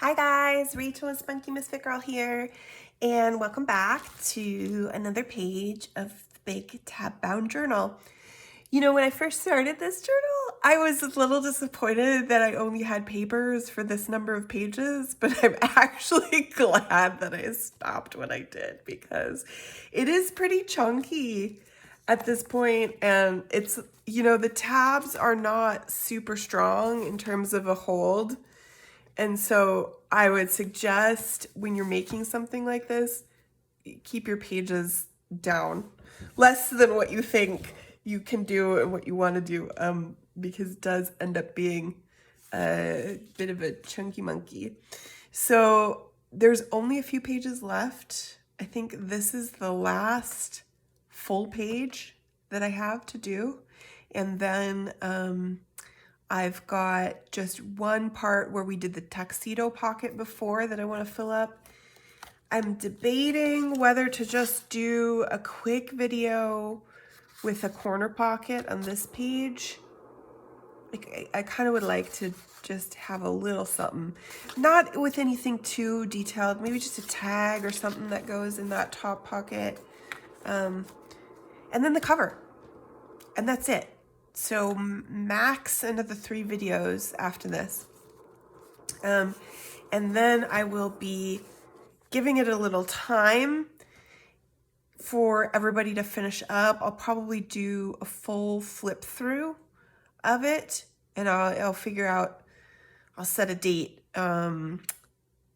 Hi guys, Rachel and Spunky Misfit Girl here, and welcome back to another page of the Big Tab Bound Journal. You know, when I first started this journal, I was a little disappointed that I only had papers for this number of pages, but I'm actually glad that I stopped when I did because it is pretty chunky at this point, and it's, you know, the tabs are not super strong in terms of a hold. And so I would suggest when you're making something like this, keep your pages down, less than what you think you can do and what you want to do, because it does end up being a bit of a chunky monkey. So there's only a few pages left. I think this is the last full page that I have to do. And then I've got just one part where we did the tuxedo pocket before that I want to fill up. I'm debating whether to just do a quick video with a corner pocket on this page. Like, I kind of would like to just have a little something, not with anything too detailed, maybe just a tag or something that goes in that top pocket. And then the cover, and that's it. So max another 3 videos after this. And then I will be giving it a little time for everybody to finish up. I'll probably do a full flip through of it, and I'll figure out, I'll set a date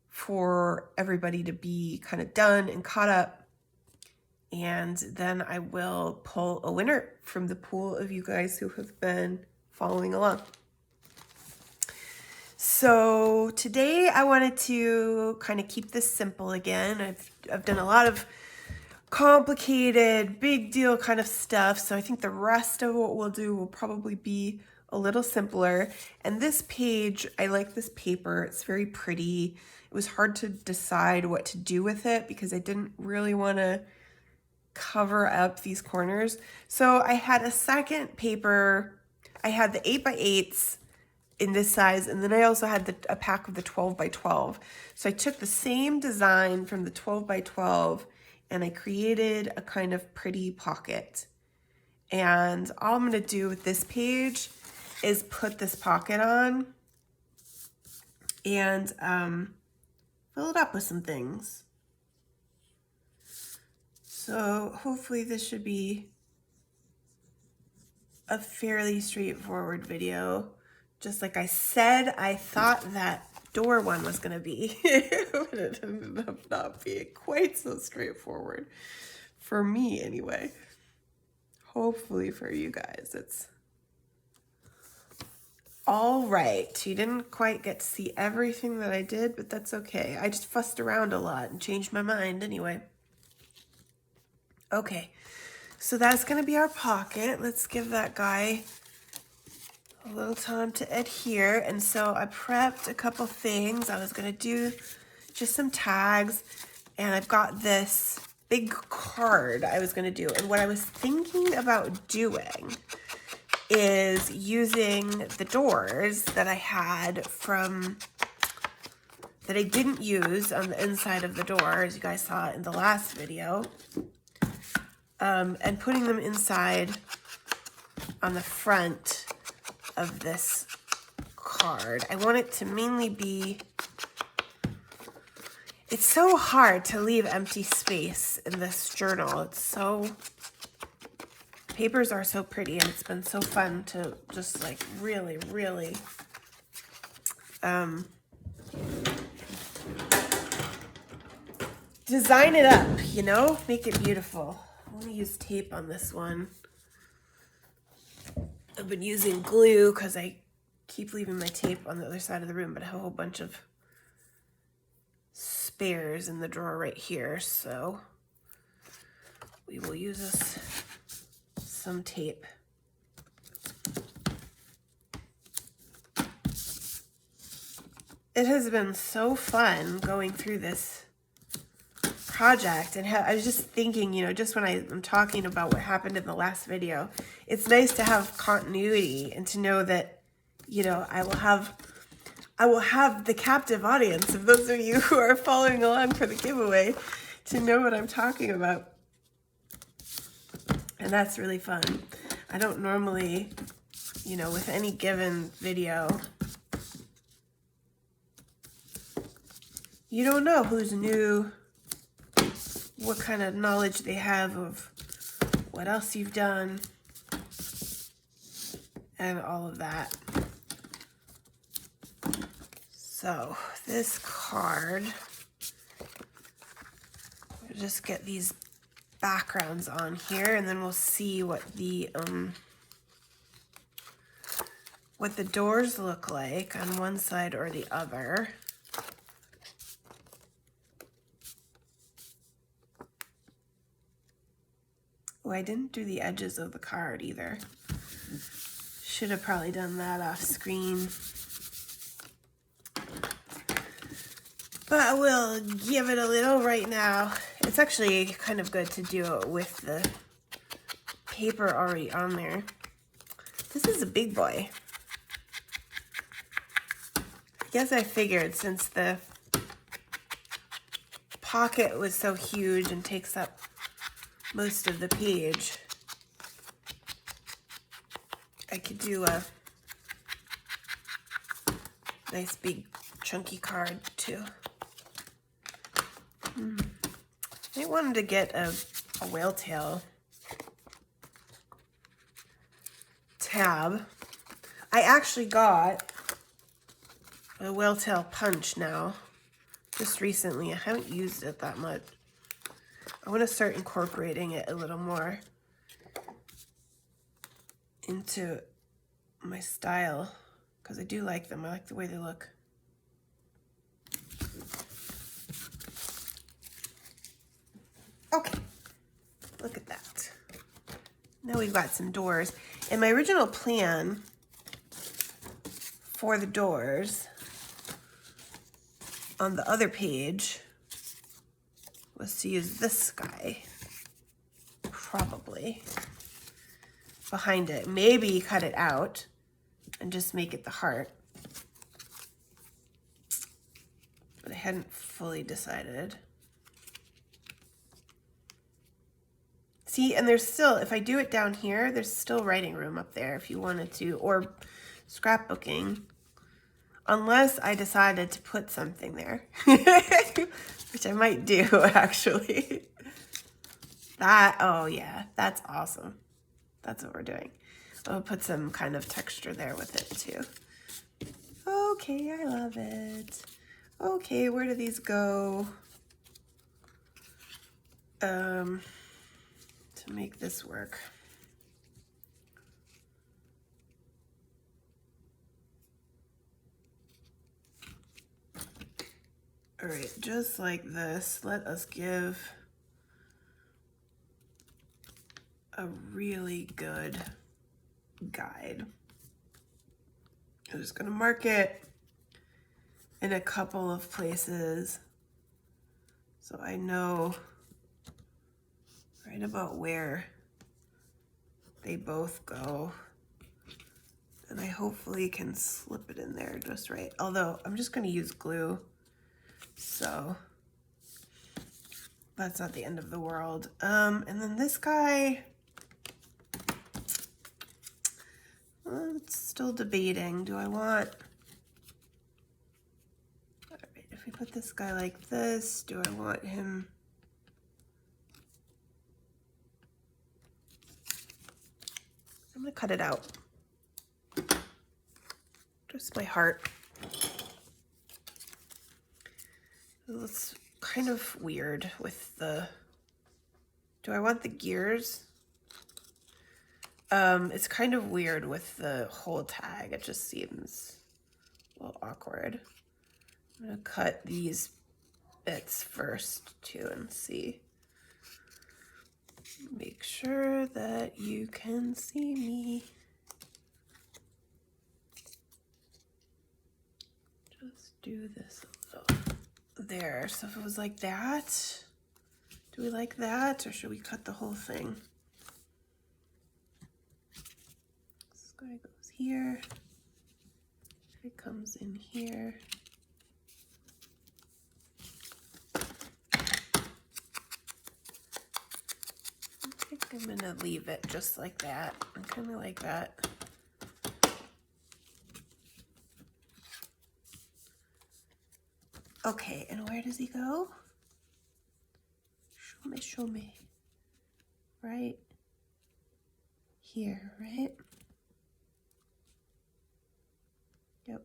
for everybody to be kind of done and caught up. And then I will pull a winner from the pool of you guys who have been following along. So today I wanted to kind of keep this simple again. I've done a lot of complicated, big deal kind of stuff. So I think the rest of what we'll do will probably be a little simpler. And this page, I like this paper. It's very pretty. It was hard to decide what to do with it because I didn't really want to cover up these corners. So I had a second paper. I had the 8x8s in this size, and then I also had a pack of the 12x12. So I took the same design from the 12x12 and I created a kind of pretty pocket. And all I'm going to do with this page is put this pocket on and fill it up with some things. So hopefully this should be a fairly straightforward video. Just like I said, I thought that door one was going to be, but it ended up not being quite so straightforward. For me, anyway. Hopefully for you guys, it's all right. You didn't quite get to see everything that I did, but that's okay. I just fussed around a lot and changed my mind anyway. Okay, so that's going to be our pocket. Let's give that guy a little time to adhere. And so I prepped a couple things. I was going to do just some tags, and I've got this big card I was going to do. And what I was thinking about doing is using the doors that I had that I didn't use on the inside of the door, as you guys saw in the last video, and putting them inside on the front of this card. I want it to mainly be, it's so hard to leave empty space in this journal. It's so, papers are so pretty, and it's been so fun to just like really, really design it up, you know, make it beautiful. I'm gonna use tape on this one. I've been using glue because I keep leaving my tape on the other side of the room, but I have a whole bunch of spares in the drawer right here, so we will use some tape. It has been so fun going through this project, and I was just thinking, you know, just when I'm talking about what happened in the last video, it's nice to have continuity and to know that, you know, I will have I will have the captive audience of those of you who are following along for the giveaway to know what I'm talking about. And that's really fun. I don't normally, you know, with any given video, you don't know who's new, what kind of knowledge they have of what else you've done, and all of that. So this card, we'll just get these backgrounds on here, and then we'll see what the doors look like on one side or the other. Oh, I didn't do the edges of the card either. Should have probably done that off screen. But I will give it a little right now. It's actually kind of good to do it with the paper already on there. This is a big boy. I guess I figured since the pocket was so huge and takes up most of the page, I could do a nice big chunky card too. I wanted to get a whale tail tab. I actually got a whale tail punch now, just recently. I haven't used it that much. I want to start incorporating it a little more into my style, because I do like them. I like the way they look. Okay, look at that. Now we've got some doors. And my original plan for the doors on the other page was to use this guy, probably, behind it. Maybe cut it out and just make it the heart. But I hadn't fully decided. See, and there's still, if I do it down here, there's still writing room up there if you wanted to, or scrapbooking, unless I decided to put something there, which I might do actually. That, oh yeah, that's awesome. That's what we're doing. I'll put some kind of texture there with it too. Okay, I love it. Okay, where do these go? To make this work. All right, just like this, let us give a really good guide. I'm just gonna mark it in a couple of places so I know right about where they both go, and I hopefully can slip it in there just right. Although I'm just gonna use glue, so that's not the end of the world. And then this guy, it's still debating. Do I want, all right, if we put this guy like this, do I want him, I'm gonna cut it out. Just my heart. It's kind of weird with the, do I want the gears? It's kind of weird with the whole tag. It just seems a little awkward. I'm gonna cut these bits first too and see. Make sure that you can see me. Just do this a little there. So if it was like that, do we like that, or should we cut the whole thing? This guy goes here. It comes in here. I think I'm gonna leave it just like that. I kind of like that. Okay, and where does he go? Show me. Right here, right? Yep.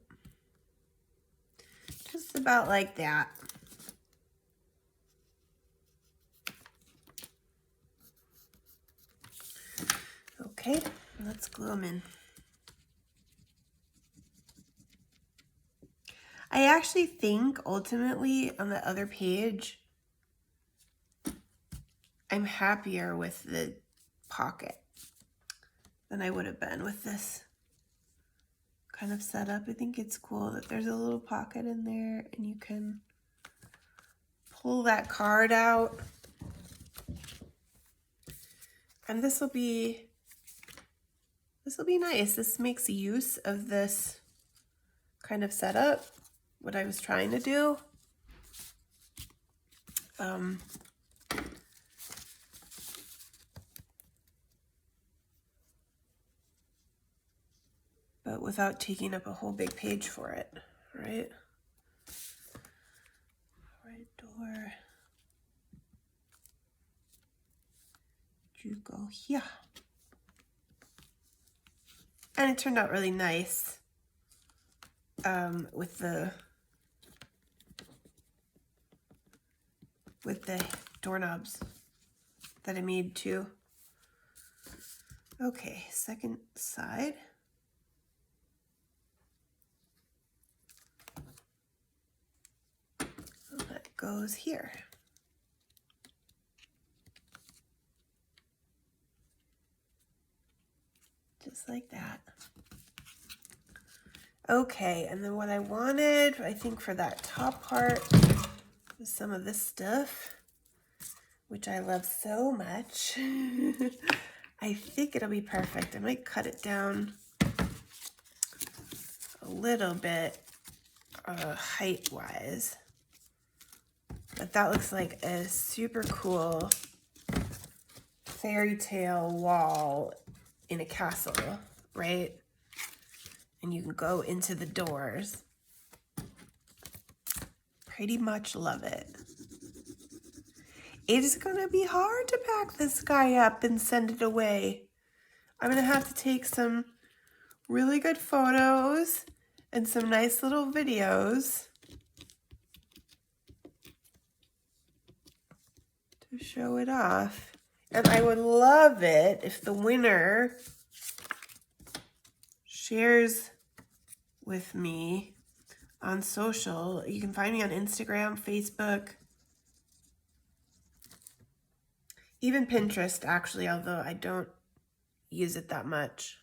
Just about like that. Okay, let's glue them in. I actually think ultimately on the other page, I'm happier with the pocket than I would have been with this kind of setup. I think it's cool that there's a little pocket in there and you can pull that card out. And this will be nice. This makes use of this kind of setup, what I was trying to do. But without taking up a whole big page for it, right? Right door. You go here. And it turned out really nice with the doorknobs that I made too. Okay, second side. That goes here. Just like that. Okay, and then what I wanted, I think for that top part, was some of this stuff, which I love so much. I think it'll be perfect. I might cut it down a little bit height-wise. But that looks like a super cool fairy tale wall in a castle, right? And you can go into the doors. Pretty much love it. It's gonna be hard to pack this guy up and send it away. I'm gonna have to take some really good photos and some nice little videos to show it off. And I would love it if the winner shares with me on social. You can find me on Instagram, Facebook, even Pinterest actually, although I don't use it that much.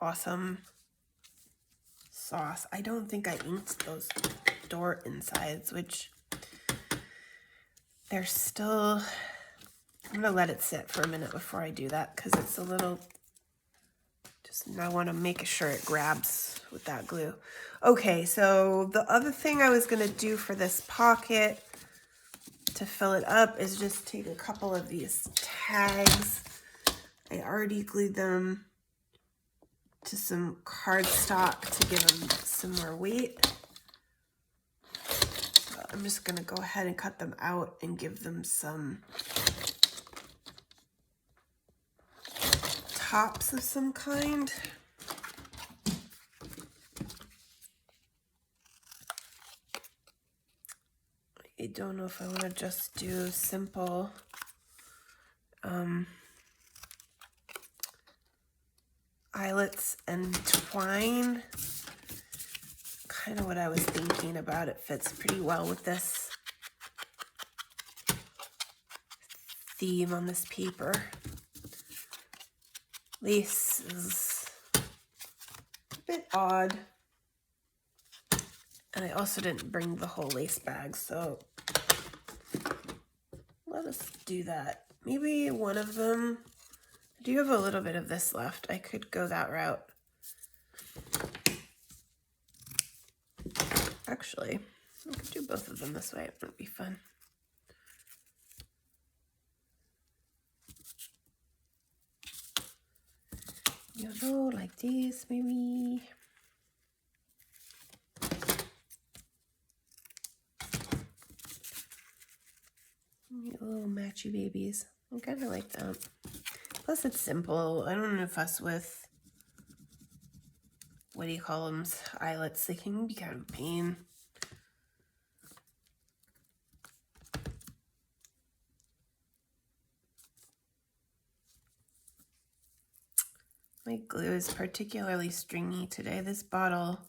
Awesome sauce. I don't think I inked those door insides, which they're still, I'm gonna let it sit for a minute before I do that because it's a little, I want to make sure it grabs with that glue. Okay, so the other thing I was gonna do for this pocket to fill it up is just take a couple of these tags. I already glued them to some cardstock to give them some more weight. So I'm just gonna go ahead and cut them out and give them some tops of some kind. I don't know if I want to just do simple eyelets and twine. Kind of what I was thinking about. It fits pretty well with this theme on this paper. Lace is a bit odd. And I also didn't bring the whole lace bag, so let us do that. Maybe one of them, I do have a little bit of this left. I could go that route. Actually, I could do both of them this way. It would be fun. You know, like this, maybe. Little matchy babies. I kind of like that. Plus, it's simple. I don't want to fuss with, what do you call them, eyelets. They can be kind of a pain. My glue is particularly stringy today. This bottle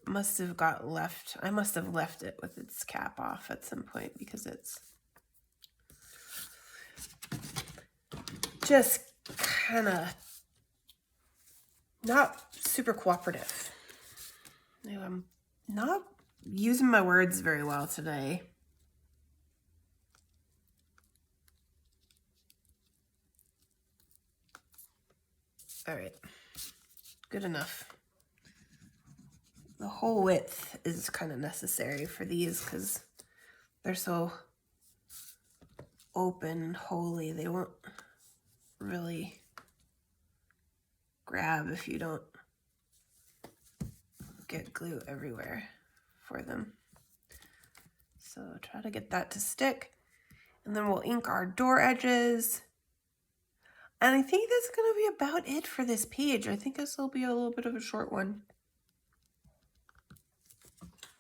must have got left. I must have left it with its cap off at some point because it's just kind of not super cooperative. I'm not using my words very well today. All right, good enough. The whole width is kind of necessary for these because they're so open and holy. They won't really grab if you don't get glue everywhere for them. So try to get that to stick. And then we'll ink our door edges. And I think that's going to be about it for this page. I think this will be a little bit of a short one.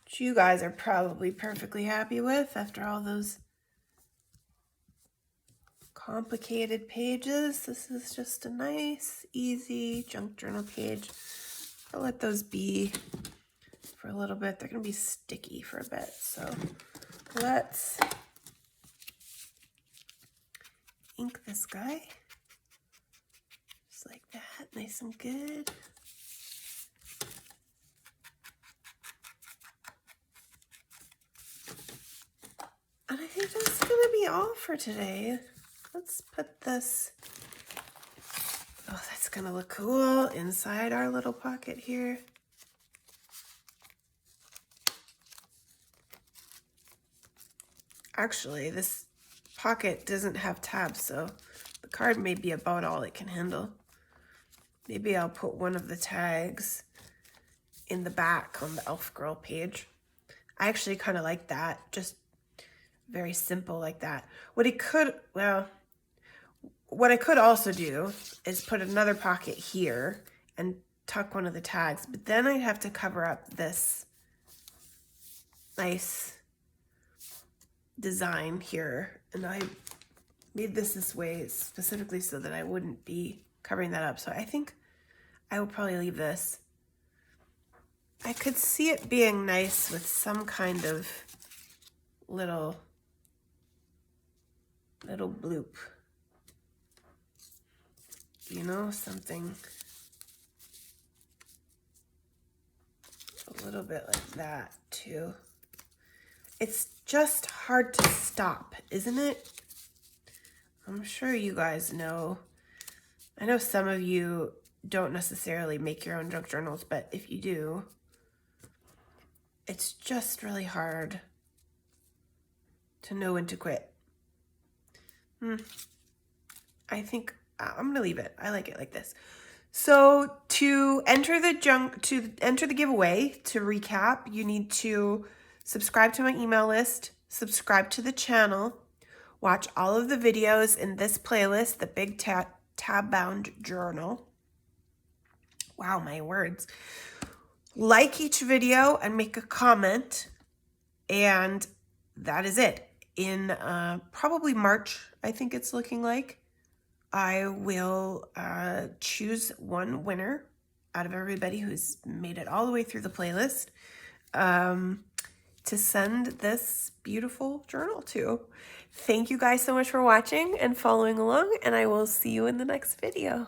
Which you guys are probably perfectly happy with after all those complicated pages. This is just a nice, easy junk journal page. I'll let those be for a little bit. They're going to be sticky for a bit. So let's ink this guy. Just like that, nice and good. And I think that's going to be all for today. Let's put this, oh, that's going to look cool inside our little pocket here. Actually, this pocket doesn't have tabs, so the card may be about all it can handle. Maybe I'll put one of the tags in the back on the Elf Girl page. I actually kind of like that, just very simple like that. What I could also do is put another pocket here and tuck one of the tags, but then I'd have to cover up this nice design here, and I made this way specifically so that I wouldn't be covering that up. So I think I will probably leave this. I could see it being nice with some kind of little bloop, you know, something a little bit like that too. It's just hard to stop, isn't it? I'm sure you guys know. I know some of you don't necessarily make your own junk journals, but if you do, it's just really hard to know when to quit. I think I'm gonna leave it. I like it like this. So to enter the giveaway, to recap, you need to subscribe to my email list, subscribe to the channel, watch all of the videos in this playlist, the Big Tab Bound Journal. Wow, my words. Like each video and make a comment, and that is it. In probably March, I think it's looking like, I will choose one winner out of everybody who's made it all the way through the playlist to send this beautiful journal to. Thank you guys so much for watching and following along, and I will see you in the next video.